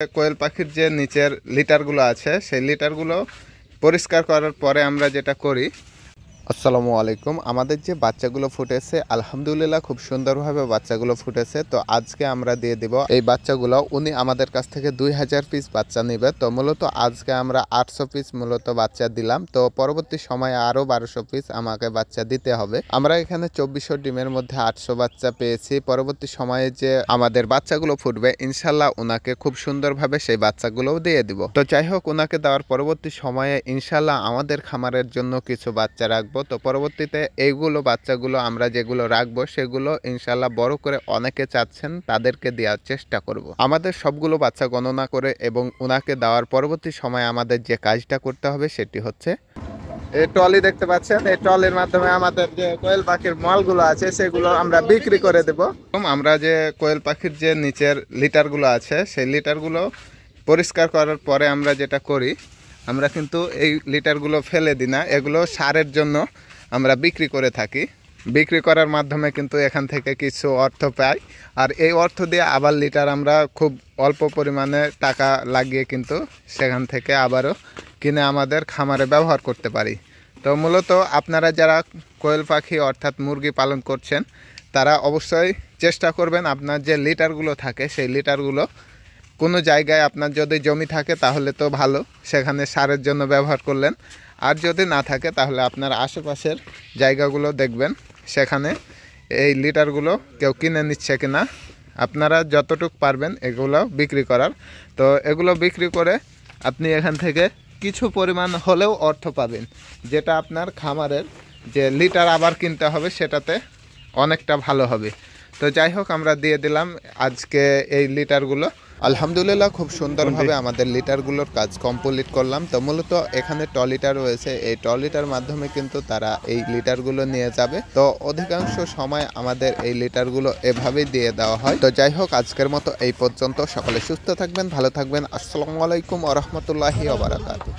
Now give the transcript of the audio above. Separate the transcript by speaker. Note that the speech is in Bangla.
Speaker 1: কোয়েল পাখির যে নিচের লিটারগুলো আছে সেই লিটারগুলো পরিষ্কার করার পরে আমরা যেটা করি। আসসালামু আলাইকুম। আমাদের যে বাচ্চাগুলো ফুটেছে আলহামদুলিল্লাহ খুব সুন্দরভাবে বাচ্চাগুলো ফুটেছে। তো আজকে আমরা দিয়ে দিব এই বাচ্চাগুলো। উনি আমাদের কাছ থেকে 2000 পিস বাচ্চা নেবে। তো মূলত আজকে আমরা 800 পিস মূলত বাচ্চা দিলাম। তো পরবর্তী সময়ে আরও 1200 পিস আমাকে বাচ্চা দিতে হবে। আমরা এখানে 2400 ডিমের মধ্যে 800 বাচ্চা পেয়েছি। পরবর্তী সময়ে যে আমাদের বাচ্চাগুলো ফুটবে ইনশাল্লাহ ওনাকে খুব সুন্দরভাবে সেই বাচ্চাগুলোও দিয়ে দিব। তো যাই হোক, ওনাকে দেওয়ার পরবর্তী সময়ে ইনশাল্লাহ আমাদের খামারের জন্য কিছু বাচ্চা রাখবো। তো পরবর্তীতে এইগুলো বাচ্চাগুলো আমরা যেগুলো রাখবো সেগুলো ইনশাল্লাহ বড় করে অনেকে চাচ্ছেন তাদেরকে দেওয়ার চেষ্টা করব। আমাদের সবগুলো বাচ্চা গণনা করে এবং ওনাকে দেওয়ার পরবর্তী সময় আমাদের যে কাজটা করতে হবে সেটি হচ্ছে এই ট্রলি দেখতে পাচ্ছেন। এই ট্রলির মাধ্যমে আমাদের যে কোয়েল পাখির মালগুলো আছে সেগুলো আমরা বিক্রি করে দেব। আমরা যে কোয়েল পাখির যে নিচের লিটারগুলো আছে সেই লিটারগুলো পরিষ্কার করার পরে আমরা যেটা করি, আমরা কিন্তু এই লিটারগুলো ফেলে দিই না, এগুলো সারের জন্য আমরা বিক্রি করে থাকি। বিক্রি করার মাধ্যমে কিন্তু এখান থেকে কিছু অর্থ পাই, আর এই অর্থ দিয়ে আবার লিটার আমরা খুব অল্প পরিমাণে টাকা লাগিয়ে কিন্তু সেখান থেকে আবারও কিনে আমাদের খামারে ব্যবহার করতে পারি। তো মূলত আপনারা যারা কোয়েল পাখি অর্থাৎ মুরগি পালন করছেন তারা অবশ্যই চেষ্টা করবেন আপনার যে লিটারগুলো থাকে সেই লিটারগুলো কোনো জায়গায় আপনার যদি জমি থাকে তাহলে তো ভালো, সেখানে সারের জন্য ব্যবহার করলেন। আর যদি না থাকে তাহলে আপনার আশেপাশের জায়গাগুলো দেখবেন সেখানে এই লিটারগুলো কেউ কিনে নিচ্ছে কিনা। আপনারা যতটুকু পারবেন এগুলো বিক্রি করার। তো এগুলো বিক্রি করে আপনি এখান থেকে কিছু পরিমাণ হলেও অর্থ পাবেন, যেটা আপনার খামারের যে লিটার আবার কিনতে হবে সেটাতে অনেকটা ভালো হবে। তো যাই হোক, আমরা দিয়ে দিলাম আজকে এই লিটারগুলো। আলহামদুলিল্লাহ খুব সুন্দরভাবে আমাদের লিটারগুলোর কাজ কমপ্লিট করলাম। তো মূলত এখানে ট্রলিটা রয়েছে, এই ট্রলিটার মাধ্যমে কিন্তু তারা এই লিটারগুলো নিয়ে যাবে। তো অধিকাংশ সময় আমাদের এই লিটারগুলো এভাবেই দিয়ে দেওয়া হয়। তো যাই হোক, আজকের মতো এই পর্যন্ত। সকলে সুস্থ থাকবেন, ভালো থাকবেন। আসসালামু আলাইকুম ওয়া রাহমাতুল্লাহি ওয়া বারাকাতুহু।